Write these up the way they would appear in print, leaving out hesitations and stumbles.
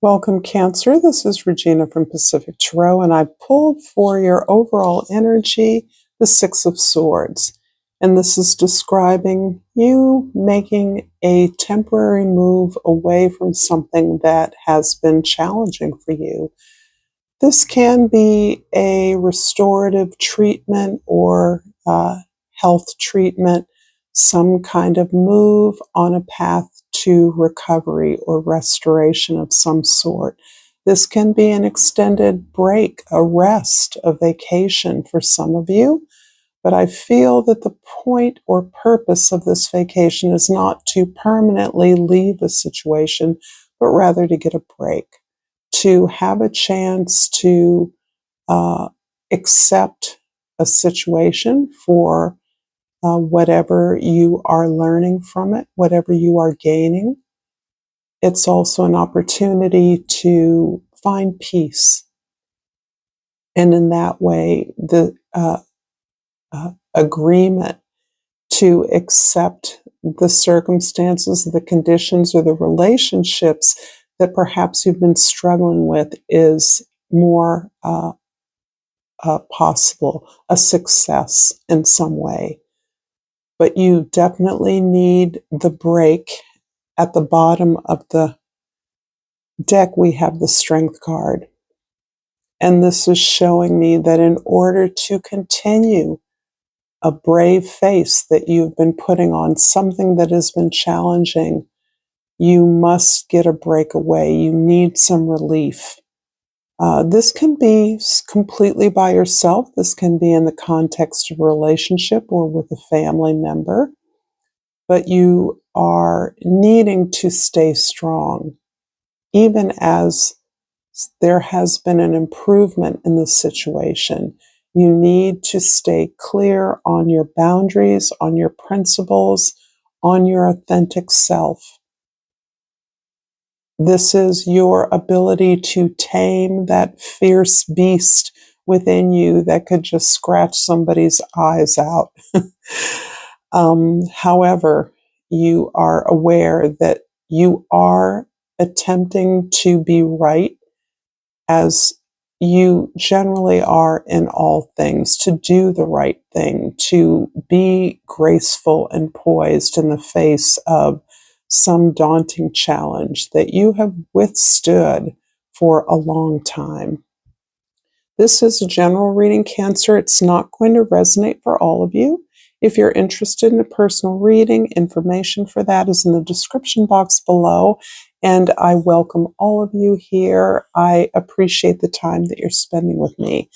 Welcome, Cancer. This is Regina from Pacific Tarot, and I pulled for your overall energy the Six of Swords. And this is describing you making a temporary move away from something that has been challenging for you. This can be a restorative treatment or health treatment, some kind of move on a path to recovery or restoration of some sort. This can be an extended break, a rest, a vacation for some of you, but I feel that the point or purpose of this vacation is not to permanently leave a situation, but rather to get a break, to have a chance to accept a situation for whatever you are learning from it, whatever you are gaining. It's also an opportunity to find peace. And in that way, the agreement to accept the circumstances, the conditions, or the relationships that perhaps you've been struggling with is more possible, a success in some way. But you definitely need the break. At the bottom of the deck, we have the Strength card. And this is showing me that in order to continue a brave face that you've been putting on something that has been challenging, you must get a breakaway. You need some relief. This can be completely by yourself. This can be in the context of a relationship or with a family member. But you are needing to stay strong, even as there has been an improvement in the situation. You need to stay clear on your boundaries, on your principles, on your authentic self. This is your ability to tame that fierce beast within you that could just scratch somebody's eyes out. However, you are aware that you are attempting to be right, as you generally are in all things, to do the right thing, to be graceful and poised in the face of some daunting challenge that you have withstood for a long time. This is a general reading, Cancer. It's not going to resonate for all of you. If you're interested in a personal reading, information for that is in the description box below. And I welcome all of you here. I appreciate the time that you're spending with me.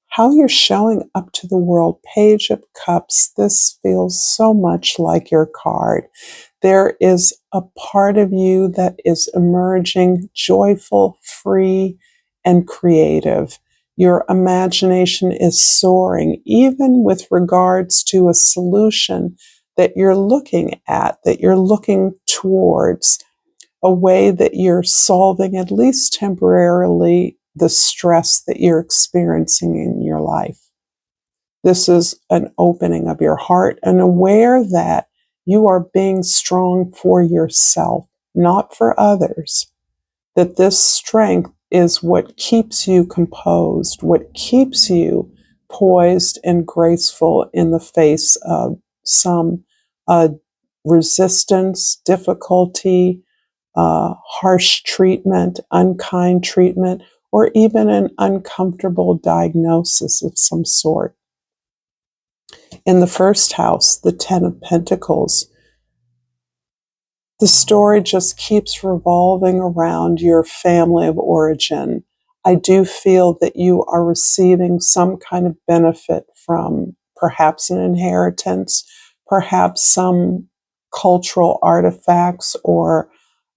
How you're showing up to the world, Page of Cups. This feels so much like your card. There is a part of you that is emerging joyful, free, and creative. Your imagination is soaring, even with regards to a solution that you're looking at, that you're looking towards, a way that you're solving, at least temporarily, the stress that you're experiencing in your life. This is an opening of your heart and aware that you are being strong for yourself, not for others. That this strength is what keeps you composed, what keeps you poised and graceful in the face of some resistance, difficulty, harsh treatment, unkind treatment, or even an uncomfortable diagnosis of some sort. In the first house, the Ten of Pentacles, the story just keeps revolving around your family of origin. I do feel that you are receiving some kind of benefit from perhaps an inheritance, perhaps some cultural artifacts, or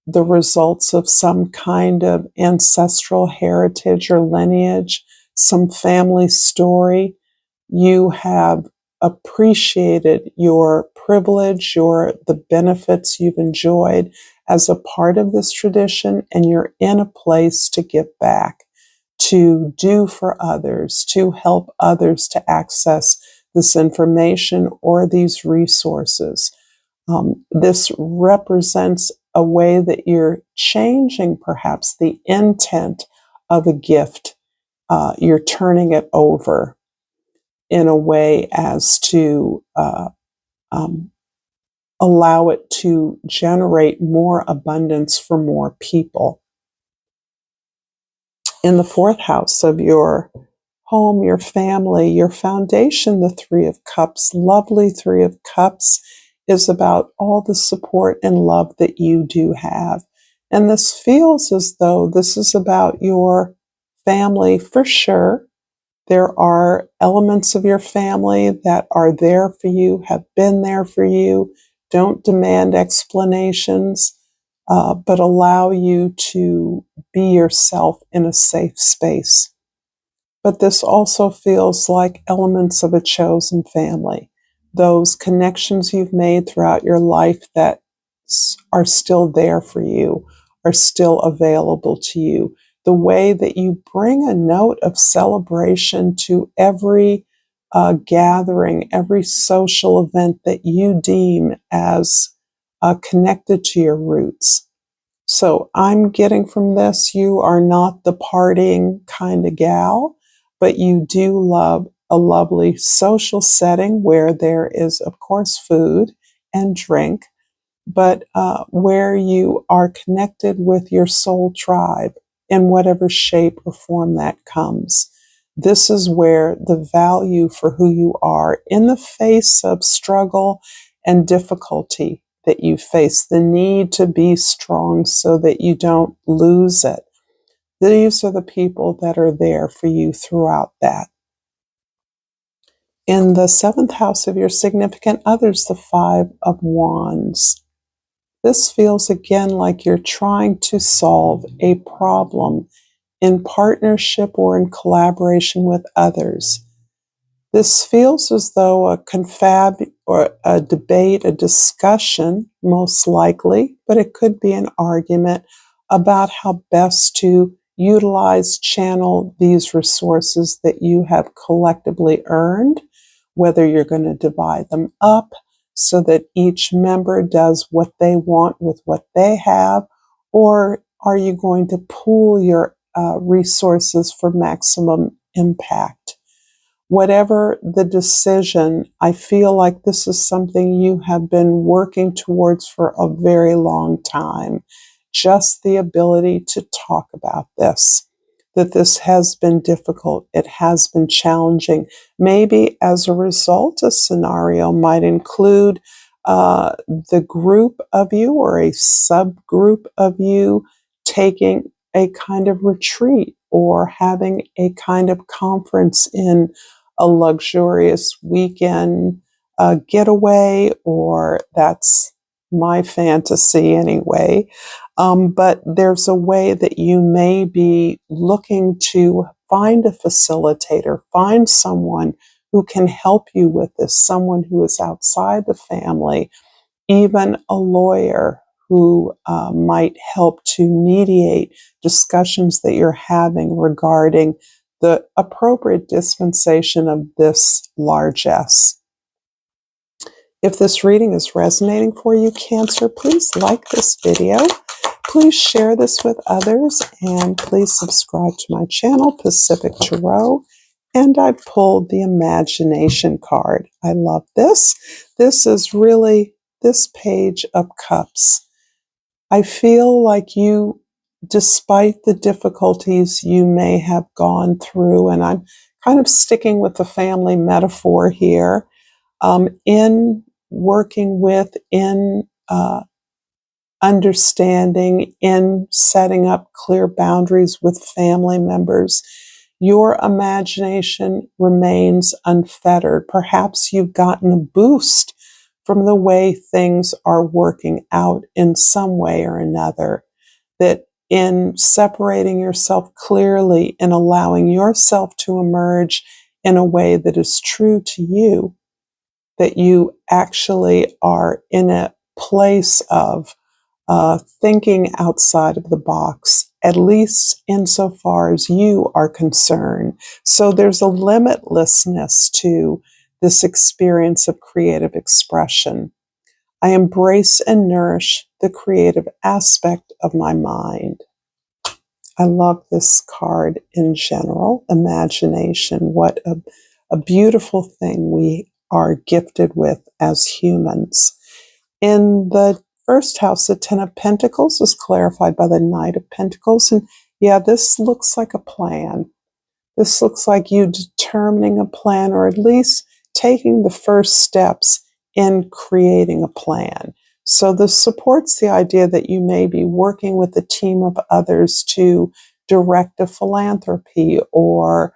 the results of some kind of ancestral heritage or lineage, some family story. You have appreciated your privilege, the benefits you've enjoyed as a part of this tradition, and you're in a place to give back, to do for others, to help others to access this information or these resources. This represents a way that you're changing perhaps the intent of a gift. You're turning it over in a way as to um, allow it to generate more abundance for more people. In the fourth house of your home, your family, your foundation, the Three of Cups, lovely Three of Cups, is about all the support and love that you do have. And this feels as though this is about your family for sure. There are elements of your family that are there for you, have been there for you, don't demand explanations, but allow you to be yourself in a safe space. But this also feels like elements of a chosen family, those connections you've made throughout your life that are still there for you, are still available to you. The way that you bring a note of celebration to every gathering, every social event that you deem as connected to your roots. So I'm getting from this, you are not the partying kind of gal, but you do love a lovely social setting where there is, of course, food and drink, but where you are connected with your soul tribe in whatever shape or form that comes. This is where the value for who you are in the face of struggle and difficulty that you face, the need to be strong so that you don't lose it. These are the people that are there for you throughout that. In the seventh house of your significant others, the Five of Wands. This feels again like you're trying to solve a problem in partnership or in collaboration with others. This feels as though a confab or a debate, a discussion, most likely, but it could be an argument about how best to utilize, channel these resources that you have collectively earned, whether you're going to divide them up so that each member does what they want with what they have, or are you going to pool your resources for maximum impact? Whatever the decision, I feel like this is something you have been working towards for a very long time. Just the ability to talk about this, that this has been difficult, it has been challenging. Maybe as a result, a scenario might include the group of you or a subgroup of you taking a kind of retreat or having a kind of conference in a luxurious weekend getaway, or that's my fantasy anyway. But there's a way that you may be looking to find a facilitator, find someone who can help you with this, someone who is outside the family, even a lawyer who might help to mediate discussions that you're having regarding the appropriate dispensation of this largesse. If this reading is resonating for you, Cancer, please like this video. Please share this with others, and please subscribe to my channel, Pacific Tarot. And I pulled the Imagination card. I love this. This is really this Page of Cups. I feel like you, despite the difficulties you may have gone through, and I'm kind of sticking with the family metaphor here, in working with, in understanding, in setting up clear boundaries with family members, your imagination remains unfettered. Perhaps you've gotten a boost from the way things are working out in some way or another, that in separating yourself clearly and allowing yourself to emerge in a way that is true to you, that you actually are in a place of thinking outside of the box, at least insofar as you are concerned. So there's a limitlessness to this experience of creative expression. I embrace and nourish the creative aspect of my mind. I love this card in general. Imagination. What a beautiful thing we are gifted with as humans. In the first house, the Ten of Pentacles is clarified by the Knight of Pentacles. And yeah, this looks like a plan. This looks like you determining a plan, or at least taking the first steps in creating a plan. So this supports the idea that you may be working with a team of others to direct a philanthropy, or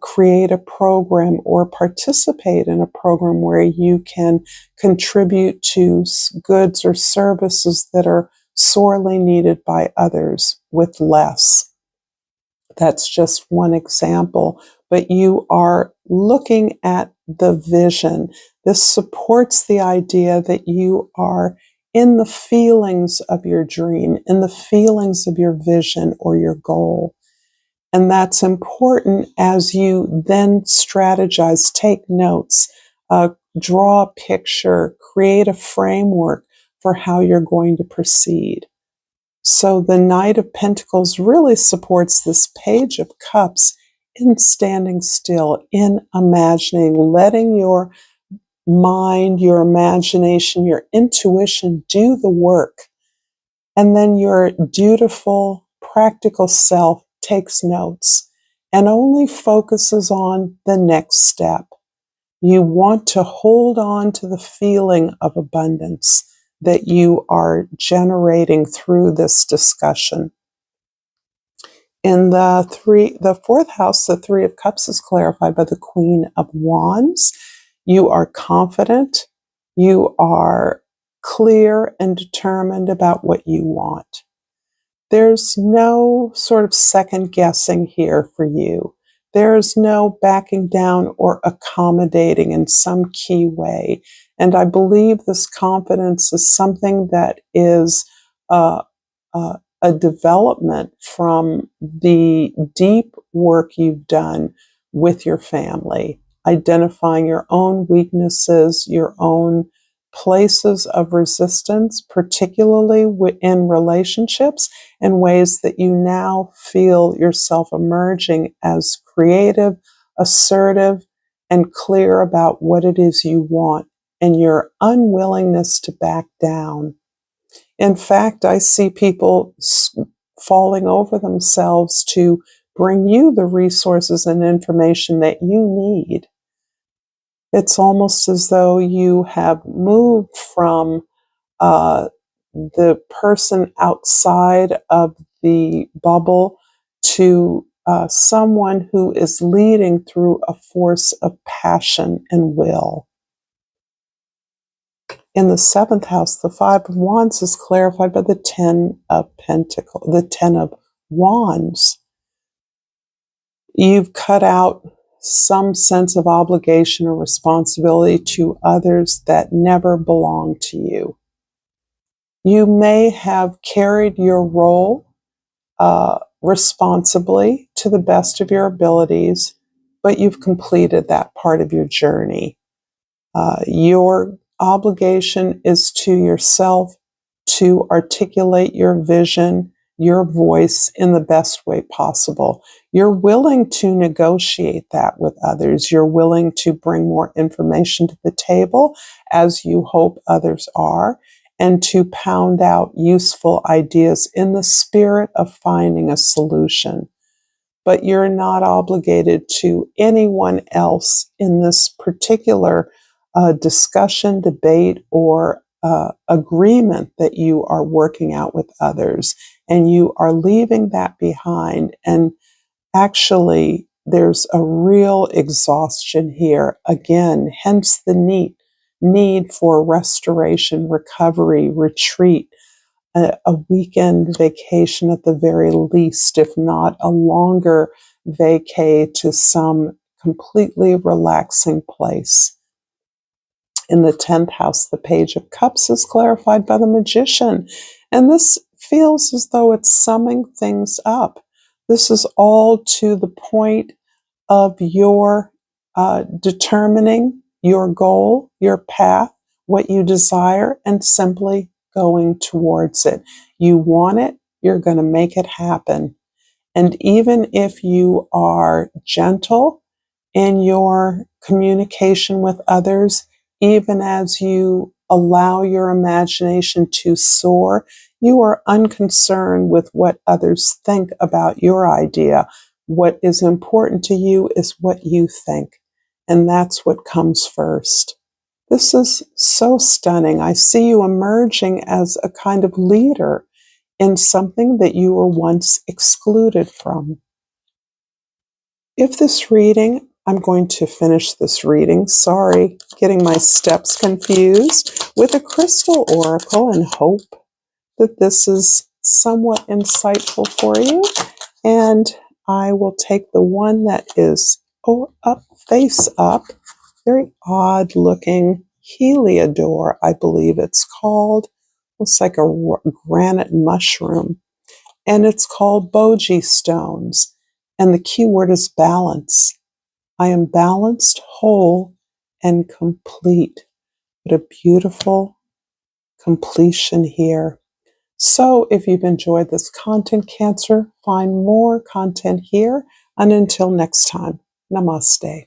create a program, or participate in a program where you can contribute to goods or services that are sorely needed by others with less. That's just one example, but you are looking at the vision. This supports the idea that you are in the feelings of your dream, in the feelings of your vision or your goal. And that's important as you then strategize, take notes, draw a picture, create a framework for how you're going to proceed. So the Knight of Pentacles really supports this Page of Cups in standing still, in imagining, letting your mind, your imagination, your intuition do the work. And then your dutiful, practical self takes notes and only focuses on the next step. You want to hold on to the feeling of abundance that you are generating through this discussion. In the fourth house, the Three of Cups is clarified by the Queen of Wands. You are confident. You are clear and determined about what you want. There's no sort of second guessing here for you. There's no backing down or accommodating in some key way. And I believe this confidence is something that is a development from the deep work you've done with your family, identifying your own weaknesses, your own places of resistance, particularly in relationships, and ways that you now feel yourself emerging as creative, assertive, and clear about what it is you want, and your unwillingness to back down. In fact, I see people falling over themselves to bring you the resources and information that you need. It's almost as though you have moved from the person outside of the bubble to someone who is leading through a force of passion and will. In the seventh house, the Five of Wands is clarified by the Ten of Pentacles, the Ten of Wands. You've cut out some sense of obligation or responsibility to others that never belonged to you. You may have carried your role responsibly to the best of your abilities, but you've completed that part of your journey. Your obligation is to yourself to articulate your vision, your voice in the best way possible. You're willing to negotiate that with others. You're willing to bring more information to the table, as you hope others are, and to pound out useful ideas in the spirit of finding a solution. But you're not obligated to anyone else in this particular discussion, debate, or agreement that you are working out with others. And you are leaving that behind. And actually, there's a real exhaustion here. Again, hence the need for restoration, recovery, retreat, a weekend vacation at the very least, if not a longer vacay to some completely relaxing place. In the 10th house, the Page of Cups is clarified by the Magician. And this feels as though it's summing things up. This is all to the point of your determining your goal, your path, what you desire and simply going towards it. You want it, you're going to make it happen. And even if you are gentle in your communication with others, even as you allow your imagination to soar, you are unconcerned with what others think about your idea. What is important to you is what you think, and that's what comes first. This is so stunning. I see you emerging as a kind of leader in something that you were once excluded from. If this reading, I'm going to finish this reading, sorry, getting my steps confused, with a crystal oracle, and hope that this is somewhat insightful for you. And I will take the one that is up, face up, very odd looking heliodor, I believe it's called. Looks like a granite mushroom. And it's called Boji stones. And the key word is balance. I am balanced, whole, and complete. What a beautiful completion here. So if you've enjoyed this content, Cancer, find more content here. And until next time, namaste.